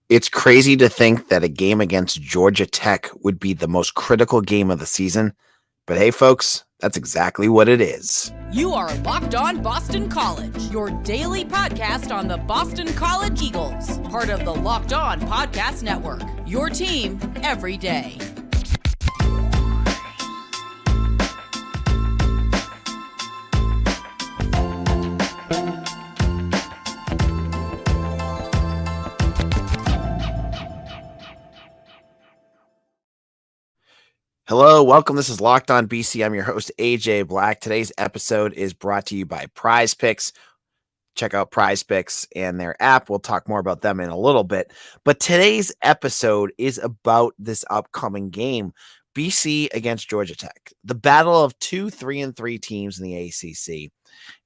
It's crazy to think that a game against Georgia Tech would be the most critical game of the season. But hey, folks, that's exactly what it is. You are Locked On Boston College, your daily podcast on the Boston College Eagles, part of the Locked On Podcast Network, your team every day. Hello, welcome. This is Locked On BC. I'm your host, AJ Black. Today's episode is brought to you by PrizePicks. Check out PrizePicks and their app. We'll talk more about them in a little bit. But today's episode is about this upcoming game, BC against Georgia Tech, the battle of 2 3-3 teams in the ACC.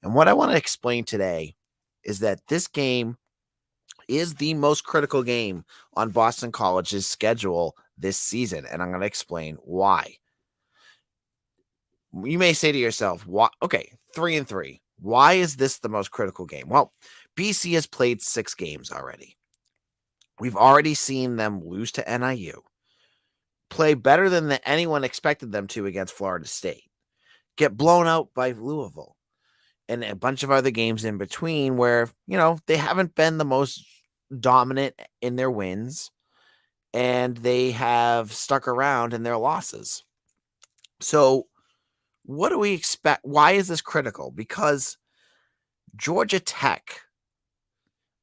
And what I want to explain today is that this game is the most critical game on Boston College's schedule this season, and I'm going to explain why. You may say to yourself, "Why? Okay, 3-3. Why is this the most critical game?" Well, BC has played 6 games already. We've already seen them lose to NIU, play better than anyone expected them to against Florida State, get blown out by Louisville, and a bunch of other games in between where, they haven't been the most dominant in their wins, and they have stuck around in their losses. So what do we expect? Why is this critical? Because Georgia Tech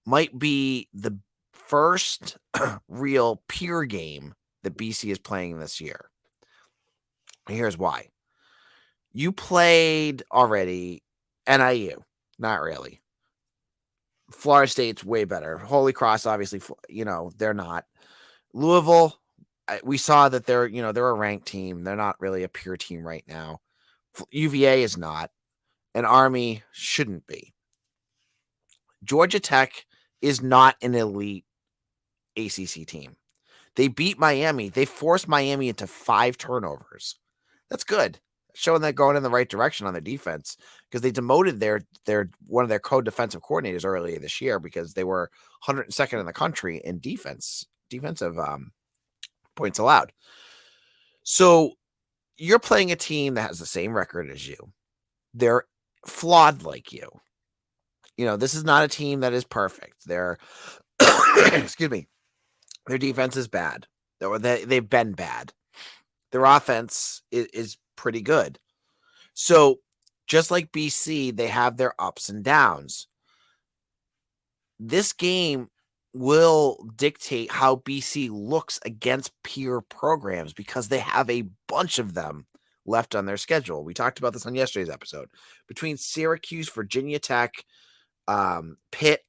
might be the first real peer game that BC is playing this year. Here's why. You played already NIU. Not really. Florida State's way better. Holy Cross, obviously, they're not. Louisville, we saw that they're a ranked team. They're not really a pure team right now. UVA is not. And Army shouldn't be. Georgia Tech is not an elite ACC team. They beat Miami. They forced Miami into 5 turnovers. That's good. Showing they're going in the right direction on their defense, because they demoted their one of their co-defensive coordinators earlier this year because they were 102nd in the country in defensive points allowed. So you're playing a team that has the same record as you. They're flawed like you. This is not a team that is perfect. They're excuse me. Their defense is bad. They've been bad. Their offense is pretty good. So just like BC, they have their ups and downs. This game will dictate how BC looks against peer programs because they have a bunch of them left on their schedule. We talked about this on yesterday's episode. Between Syracuse, Virginia Tech, Pitt,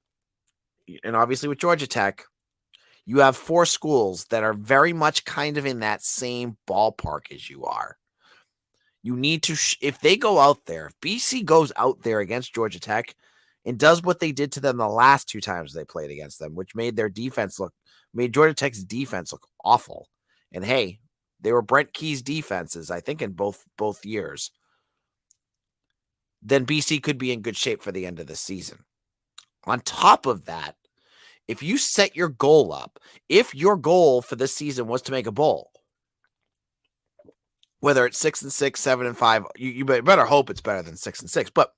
and obviously with Georgia Tech, you have 4 schools that are very much kind of in that same ballpark as you are. You need to, if they go out there, if BC goes out there against Georgia Tech and does what they did to them the last 2 times they played against them, which made Georgia Tech's defense look awful. And hey, they were Brent Key's defenses, I think, in both years. Then BC could be in good shape for the end of the season. On top of that, if you set your goal up, if your goal for this season was to make a bowl, whether it's 6-6, 7-5, you better hope it's better than 6-6. But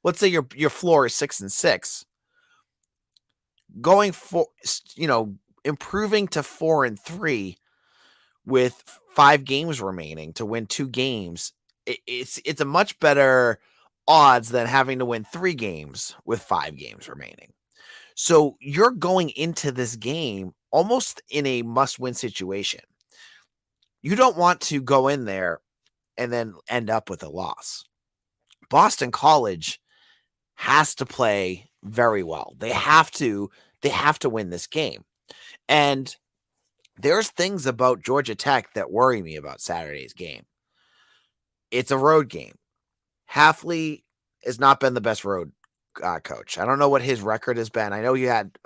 let's say your floor is 6-6. Going for, improving to 4-3 with 5 games remaining to win 2 games, it's a much better odds than having to win 3 games with 5 games remaining. So you're going into this game almost in a must-win situation. You don't want to go in there and then end up with a loss. Boston College has to play very well. They have to win this game. And there's things about Georgia Tech that worry me about Saturday's game. It's a road game. Hafley has not been the best road coach. I don't know what his record has been. I know you had,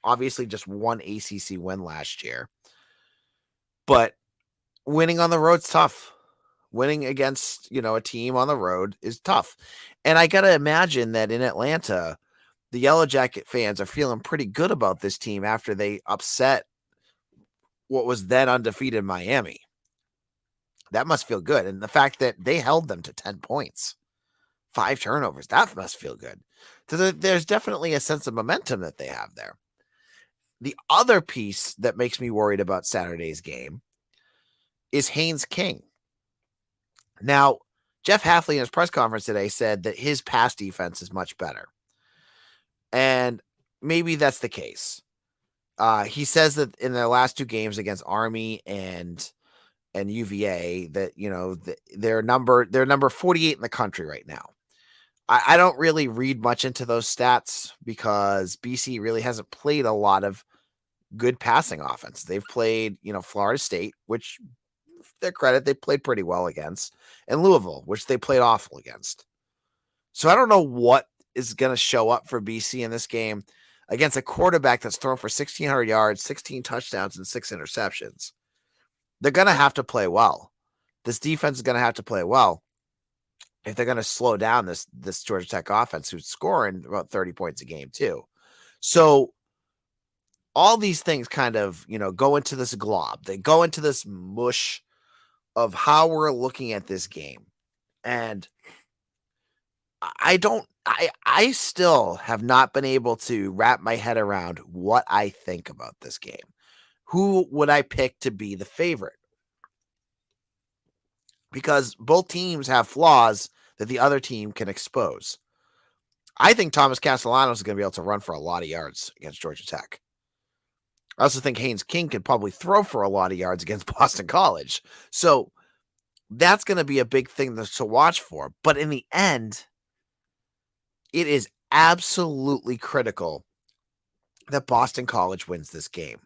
obviously just one ACC win last year. But winning on the road's tough. Winning against, a team on the road is tough. And I got to imagine that in Atlanta, the Yellow Jacket fans are feeling pretty good about this team after they upset what was then undefeated Miami. That must feel good. And the fact that they held them to 10 points, 5 turnovers, that must feel good. So there's definitely a sense of momentum that they have there. The other piece that makes me worried about Saturday's game is Haynes King. Now, Jeff Hafley in his press conference today said that his pass defense is much better. And maybe that's the case. He says that in their last 2 games against Army and UVA that, they're number 48 in the country right now. I don't really read much into those stats because BC really hasn't played a lot of good passing offense. They've played, Florida State, which, their credit, they played pretty well against, and Louisville, which they played awful against. So I don't know what is going to show up for BC in this game against a quarterback that's thrown for 1,600 yards, 16 touchdowns, and 6 interceptions. They're going to have to play well. This defense is going to have to play well if they're going to slow down this Georgia Tech offense, who's scoring about 30 points a game too. So all these things kind of, go into this glob. They go into this mush of how we're looking at this game. And I still have not been able to wrap my head around what I think about this game. Who would I pick to be the favorite? Because both teams have flaws that the other team can expose. I think Thomas Castellanos is going to be able to run for a lot of yards against Georgia Tech. I also think Haynes King could probably throw for a lot of yards against Boston College. So that's going to be a big thing to watch for. But in the end, it is absolutely critical that Boston College wins this game.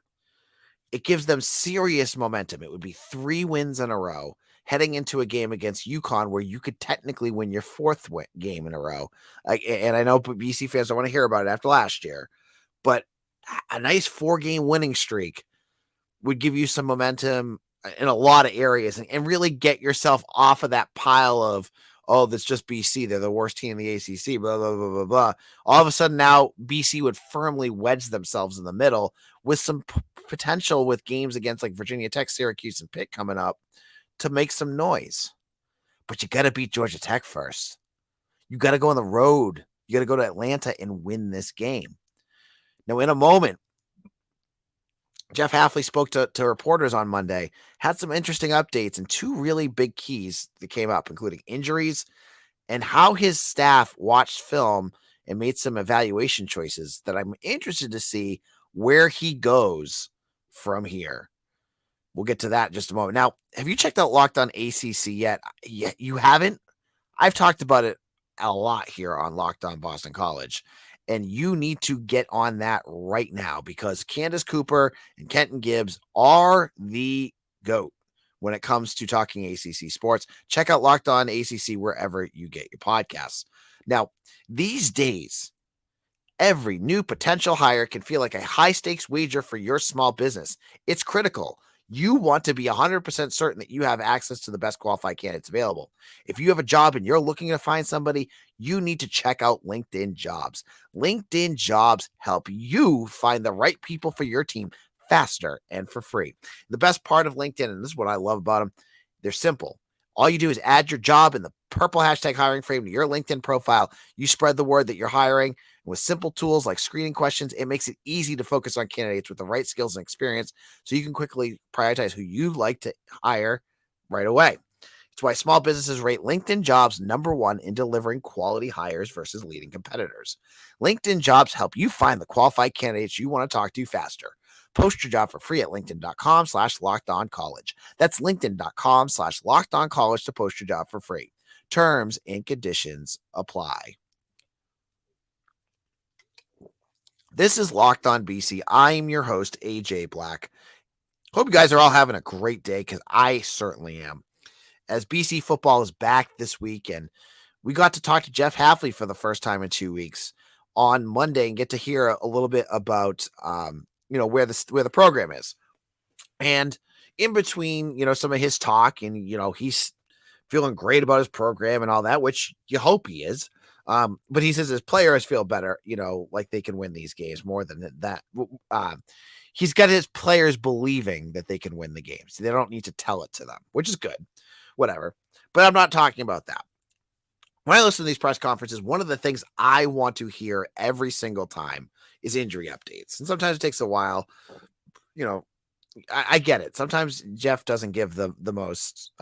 It gives them serious momentum. It would be 3 wins in a row heading into a game against UConn where you could technically win your 4th game in a row. And I know BC fans don't want to hear about it after last year, but a nice 4-game winning streak would give you some momentum in a lot of areas and really get yourself off of that pile of, oh, that's just BC. They're the worst team in the ACC, blah, blah, blah, blah, blah. All of a sudden now BC would firmly wedge themselves in the middle with some potential with games against like Virginia Tech, Syracuse, and Pitt coming up to make some noise. But you got to beat Georgia Tech first. You got to go on the road. You got to go to Atlanta and win this game. Now, in a moment, Jeff Hafley spoke to reporters on Monday, had some interesting updates and 2 really big keys that came up, including injuries and how his staff watched film and made some evaluation choices that I'm interested to see where he goes from here. We'll get to that in just a moment. Now, have you checked out Locked On ACC yet? You haven't? I've talked about it a lot here on Locked On Boston College. And you need to get on that right now because Candace Cooper and Kenton Gibbs are the GOAT when it comes to talking ACC sports. Check out Locked On ACC wherever you get your podcasts. Now, these days, every new potential hire can feel like a high-stakes wager for your small business. It's critical. You want to be 100% certain that you have access to the best qualified candidates available. If you have a job and you're looking to find somebody, you need to check out LinkedIn Jobs. LinkedIn Jobs help you find the right people for your team faster and for free. The best part of LinkedIn, and this is what I love about them, they're simple. All you do is add your job in the purple hashtag hiring frame to your LinkedIn profile. You spread the word that you're hiring. With simple tools like screening questions, it makes it easy to focus on candidates with the right skills and experience so you can quickly prioritize who you like to hire right away. It's why small businesses rate LinkedIn Jobs #1 in delivering quality hires versus leading competitors. LinkedIn Jobs help you find the qualified candidates you want to talk to faster. Post your job for free at linkedin.com/lockedoncollege. That's linkedin.com/lockedoncollege to post your job for free. Terms and conditions apply. This is Locked On BC. I am your host, AJ Black. Hope you guys are all having a great day because I certainly am. As BC football is back this week, and we got to talk to Jeff Hafley for the first time in 2 weeks on Monday and get to hear a little bit about where the program is. And in between, some of his talk and, he's feeling great about his program and all that, which you hope he is. But he says his players feel better, like they can win these games more than that. He's got his players believing that they can win the games. They don't need to tell it to them, which is good. Whatever. But I'm not talking about that. When I listen to these press conferences, one of the things I want to hear every single time is injury updates. And sometimes it takes a while. I get it. Sometimes Jeff doesn't give the most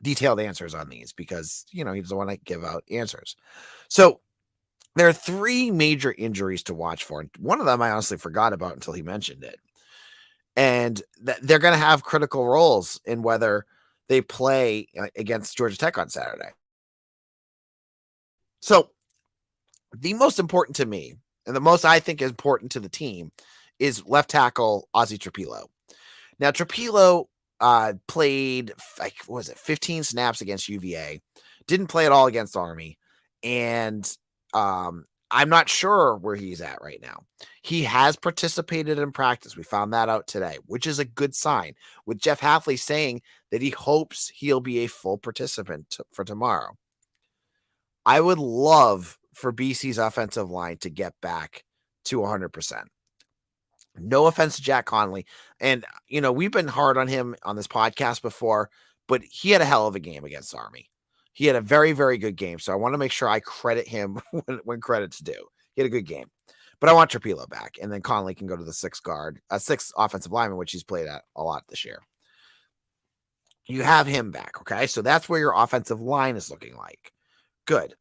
detailed answers on these because, he doesn't want to give out answers. So there are 3 major injuries to watch for. And one of them I honestly forgot about until he mentioned it. And they're going to have critical roles in whether they play against Georgia Tech on Saturday. So the most important to me, and the most I think is important to the team, is left tackle Ozzy Trapilo. Now, Trapilo played, 15 snaps against UVA, didn't play at all against Army, and I'm not sure where he's at right now. He has participated in practice. We found that out today, which is a good sign, with Jeff Hafley saying that he hopes he'll be a full participant for tomorrow. I would love for BC's offensive line to get back to 100%. No offense to Jack Conley. And, we've been hard on him on this podcast before, but he had a hell of a game against Army. He had a very, very good game. So I want to make sure I credit him when credit's due. He had a good game. But I want Trapilo back. And then Conley can go to the 6th offensive lineman, which he's played at a lot this year. You have him back, okay? So that's where your offensive line is looking like. Good.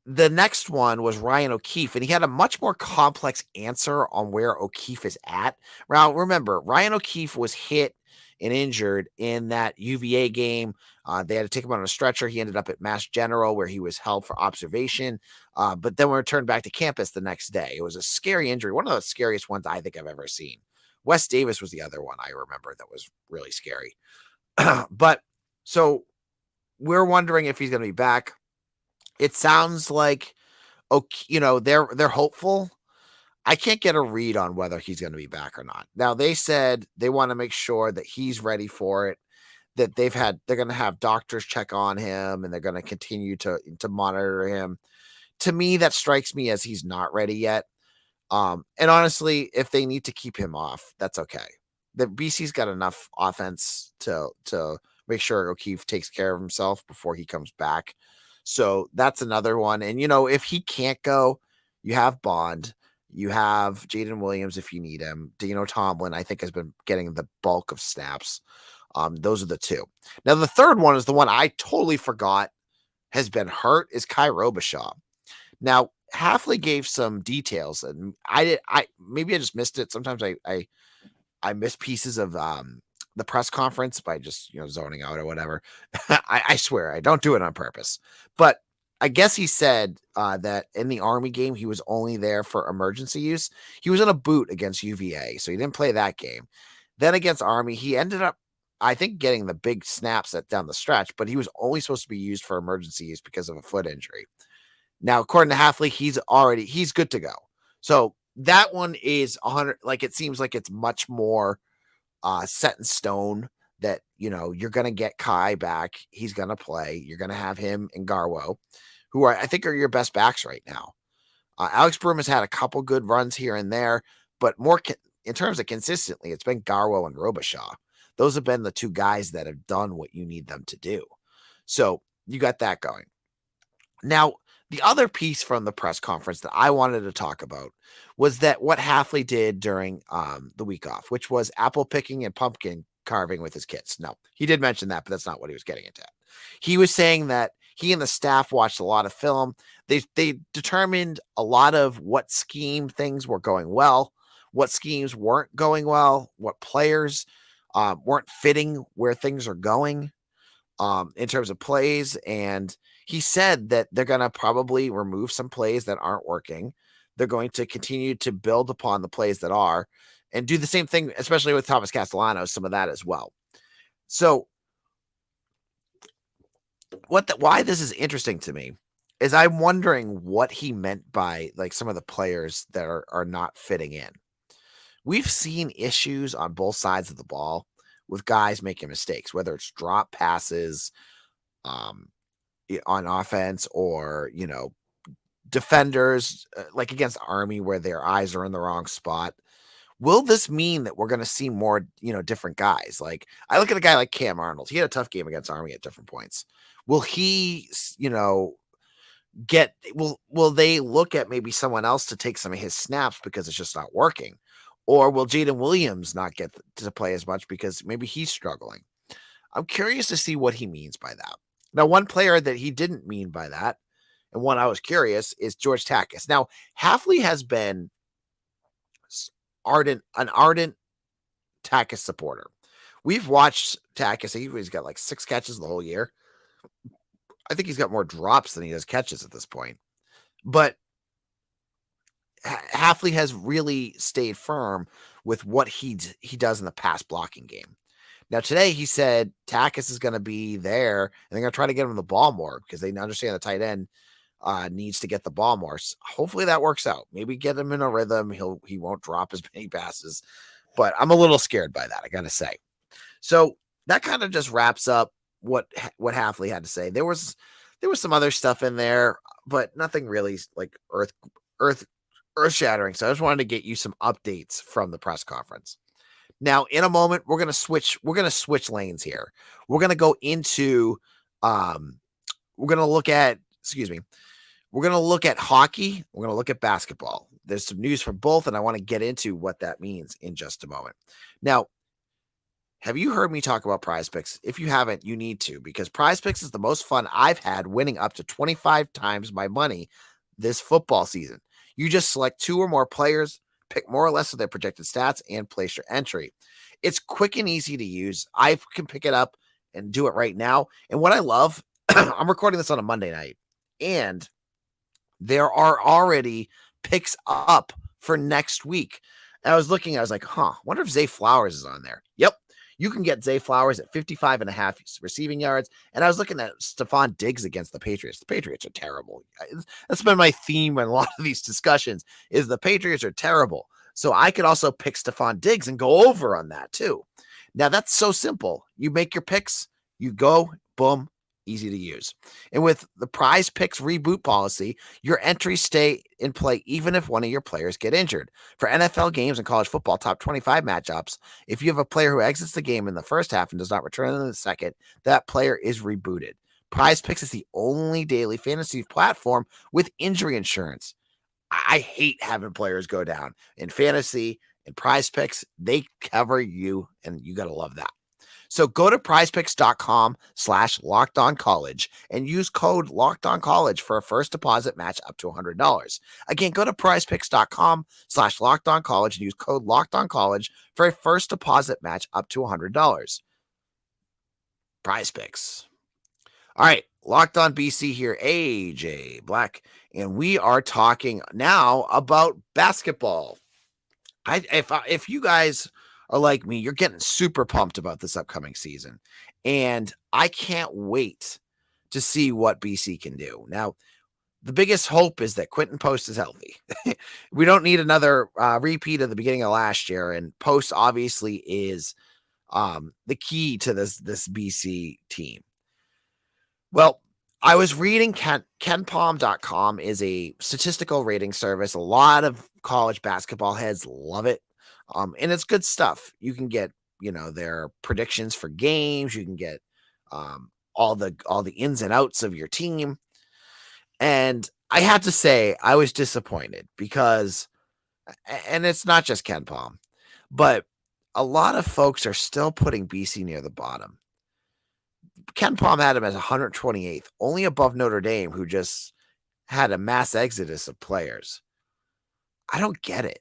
The next one was Ryan O'Keefe, and he had a much more complex answer on where O'Keefe is at. Now, remember, Ryan O'Keefe was hit and injured in that UVA game. They had to take him on a stretcher. He ended up at Mass General, where he was held for observation, but then returned back to campus the next day. It was a scary injury, one of the scariest ones I think I've ever seen. Wes Davis was the other one I remember that was really scary. But so we're wondering if he's going to be back. It sounds like, they're hopeful. I can't get a read on whether he's going to be back or not. Now, they said they want to make sure that he's ready for it, that they're going to have doctors check on him, and they're going to continue to monitor him. To me, that strikes me as he's not ready yet. And honestly, if they need to keep him off, that's okay. The BC's got enough offense to make sure O'Keefe takes care of himself before he comes back. So that's another one. And, if he can't go, you have Bond, you have Jaden Williams if you need him. Dino Tomlin, I think, has been getting the bulk of snaps. Those are the 2. Now, the third one is the one I totally forgot has been hurt, is Kai Robichaud. Now, Hafley gave some details, and maybe I just missed it. Sometimes I miss pieces of the press conference by just, zoning out or whatever. I swear I don't do it on purpose, but I guess he said that in the Army game, he was only there for emergency use. He was in a boot against UVA, so he didn't play that game. Then against Army, he ended up, I think, getting the big snaps down the stretch, but he was only supposed to be used for emergency use because of a foot injury. Now, according to Hafley, he's good to go. So that one is 100. Like, it seems like it's much more set in stone that, you're going to get Kai back. He's going to play. You're going to have him and Garwo, who I think are your best backs right now. Alex Broom has had a couple good runs here and there, but more in terms of consistently, it's been Garwo and Robichaud. Those have been the 2 guys that have done what you need them to do. So you got that going. Now, the other piece from the press conference that I wanted to talk about was that what Hafley did during the week off, which was apple picking and pumpkin carving with his kids. No, he did mention that, but that's not what he was getting into. He was saying that he and the staff watched a lot of film. They determined a lot of what scheme things were going well, what schemes weren't going well, what players weren't fitting where things are going in terms of plays. And he said that they're going to probably remove some plays that aren't working. They're going to continue to build upon the plays that are and do the same thing, especially with Thomas Castellanos, some of that as well. So why this is interesting to me is I'm wondering what he meant by like some of the players that are not fitting in. We've seen issues on both sides of the ball with guys making mistakes, whether it's drop passes, on offense, or, defenders, like against Army where their eyes are in the wrong spot. Will this mean that we're going to see more, different guys? Like, I look at a guy like Cam Arnold. He had a tough game against Army at different points. Will he, will they look at maybe someone else to take some of his snaps because it's just not working? Or will Jaden Williams not get to play as much because maybe he's struggling? I'm curious to see what he means by that. Now, one player that he didn't mean by that, and one I was curious, is George Takis. Now, Hafley has been an ardent Takis supporter. We've watched Takis. He's got like 6 catches the whole year. I think he's got more drops than he does catches at this point. But Hafley has really stayed firm with what he does in the pass blocking game. Now, today he said Takis is going to be there, and they're going to try to get him the ball more because they understand the tight end needs to get the ball more. So hopefully that works out. Maybe get him in a rhythm. He won't drop as many passes, but I'm a little scared by that, I got to say. So that kind of just wraps up what Hafley had to say. There was some other stuff in there, but nothing really like earth shattering. So I just wanted to get you some updates from the press conference. Now, in a moment, we're going to switch lanes here. We're going to go into we're going to look at hockey. We're going to look at basketball. There's some news from both, and I want to get into what that means in just a moment. Now, have you heard me talk about PrizePicks? If you haven't, you need to, because PrizePicks is the most fun I've had, winning up to 25 times my money this football season. You just select 2 or more players, pick more or less of their projected stats, and place your entry. It's quick and easy to use. I can pick it up and do it right now. And what I love, I'm recording this on a Monday night, and there are already picks up for next week. And I was looking, I was like, wonder if Zay Flowers is on there. Yep. You can get Zay Flowers at 55.5 receiving yards. And I was looking at Stephon Diggs against the Patriots. The Patriots are terrible. That's been my theme in a lot of these discussions, is the Patriots are terrible. So I could also pick Stephon Diggs and go over on that too. Now that's so simple. You make your picks, you go, boom, easy to use. And with the PrizePicks reboot policy, your entries stay in play even if one of your players get injured. For NFL games and college football top 25 matchups, if you have a player who exits the game in the first half and does not return in the second, that player is rebooted. PrizePicks is the only daily fantasy platform with injury insurance. I hate having players go down. In fantasy and PrizePicks, they cover you, and you got to love that. So go to prizepicks.com/lockedoncollege and use code LOCKEDONCollege for a first deposit match up to $100. Again, go to prizepicks.com/lockedoncollege and use code LOCKEDONCollege for a first deposit match up to $100. PrizePicks. All right, Locked On BC here, AJ Black, and we are talking now about basketball. If you guys are like me, you're getting super pumped about this upcoming season, and I can't wait to see what BC can do. Now, the biggest hope is that Quentin Post is healthy. We don't need another repeat of the beginning of last year, and Post obviously is the key to this BC team. Well, I was reading KenPom.com is a statistical rating service. A lot of college basketball heads love it. And it's good stuff. You can get, their predictions for games. You can get all the ins and outs of your team. And I had to say, I was disappointed because, and it's not just KenPom, but a lot of folks are still putting BC near the bottom. KenPom had him as 128th, only above Notre Dame, who just had a mass exodus of players. I don't get it.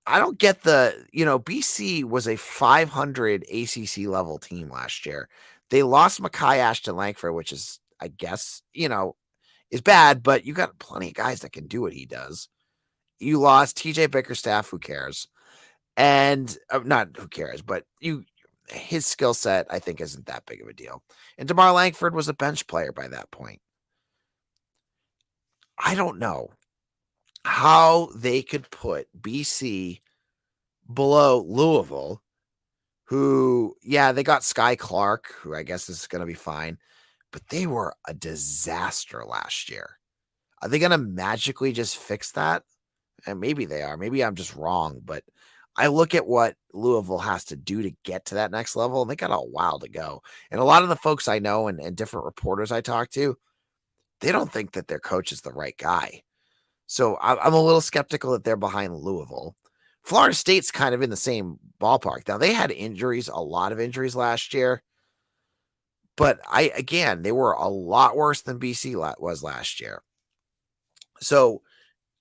I don't get BC was a 500 ACC level team last year. They lost Mekhi Ashton Langford, which is, I guess, is bad, but you got plenty of guys that can do what he does. You lost TJ Bickerstaff, who cares? And not who cares, but his skill set, I think, isn't that big of a deal. And DeMar Langford was a bench player by that point. I don't know how they could put BC below Louisville, who, they got Sky Clark, who I guess is going to be fine. but they were a disaster last year. Are they going to magically just fix that? And maybe they are. Maybe I'm just wrong, but I look at what Louisville has to do to get to that next level, and they got a while to go. And a lot of the folks I know and different reporters I talk to, they don't think that their coach is the right guy. So I'm a little skeptical that they're behind Louisville. Florida State's kind of in the same ballpark. Now, they had injuries, a lot of injuries last year. But they were a lot worse than BC was last year. So,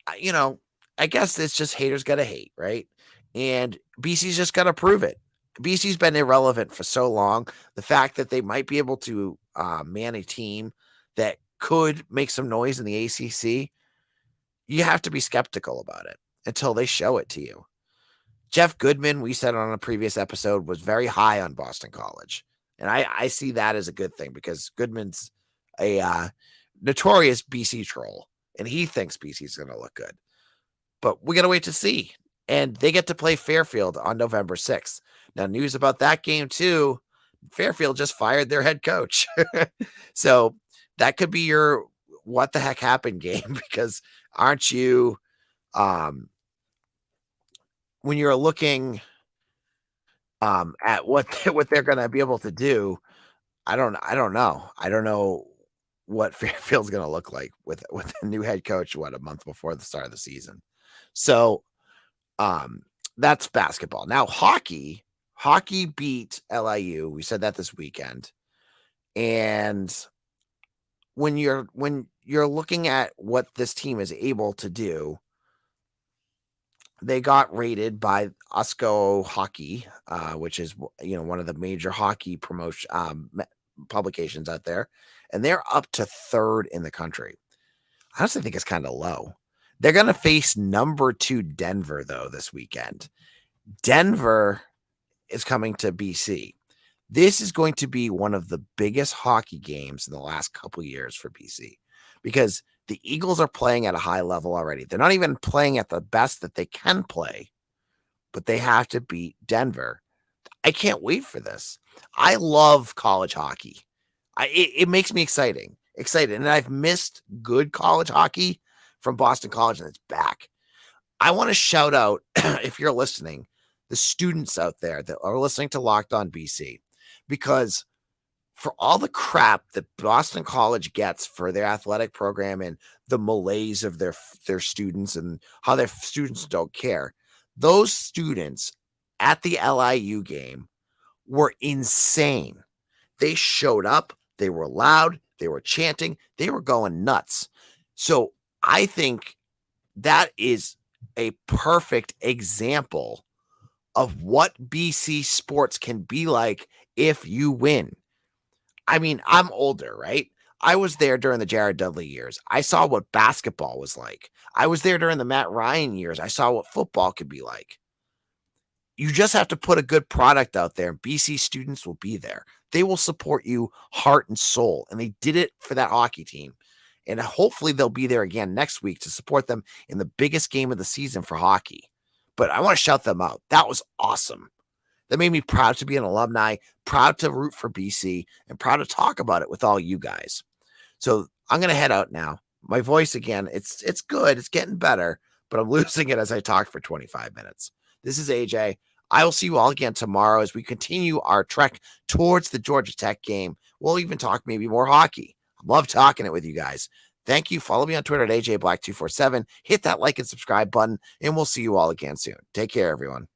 I guess it's just haters got to hate, right? And BC's just got to prove it. BC's been irrelevant for so long. The fact that they might be able to man a team that could make some noise in the ACC, you have to be skeptical about it until they show it to you. Jeff Goodman, we said on a previous episode, was very high on Boston College. And I see that as a good thing because Goodman's a notorious BC troll, and he thinks BC's going to look good. But we got to wait to see. And they get to play Fairfield on November 6th. Now, news about that game, too. Fairfield just fired their head coach. So that could be your what the heck happened game because aren't you when you're looking at what they're going to be able to do, I don't know. I don't know what Fairfield's going to look like with a new head coach, a month before the start of the season. So that's basketball. Now hockey beat LIU. We said that this weekend. And when you're looking at what this team is able to do, they got rated by Usco Hockey, which is one of the major hockey promotion publications out there, and they're up to 3rd in the country. I honestly think it's kind of low. They're going to face number 2 Denver though this weekend. Denver is coming to BC. This is going to be one of the biggest hockey games in the last couple years for BC because the Eagles are playing at a high level already. They're not even playing at the best that they can play, but they have to beat Denver. I can't wait for this. I love college hockey. It makes me excited. And I've missed good college hockey from Boston College, and it's back. I want to shout out, if you're listening, the students out there that are listening to Locked On BC, because for all the crap that Boston College gets for their athletic program and the malaise of their students and how their students don't care, those students at the LIU game were insane. They showed up. They were loud. They were chanting. They were going nuts. So I think that is a perfect example of what BC sports can be like if you win. I mean, I'm older, right? I was there during the Jared Dudley years. I saw what basketball was like. I was there during the Matt Ryan years. I saw what football could be like. You just have to put a good product out there, and BC students will be there. They will support you heart and soul, and they did it for that hockey team. And hopefully they'll be there again next week to support them in the biggest game of the season for hockey. But I want to shout them out. That was awesome. That made me proud to be an alumni, proud to root for BC, and proud to talk about it with all you guys. So I'm going to head out now. My voice, again, it's good. It's getting better, but I'm losing it as I talk for 25 minutes. This is AJ. I will see you all again tomorrow as we continue our trek towards the Georgia Tech game. We'll even talk maybe more hockey. I love talking it with you guys. Thank you. Follow me on Twitter at AJBlack247. Hit that like and subscribe button, and we'll see you all again soon. Take care, everyone.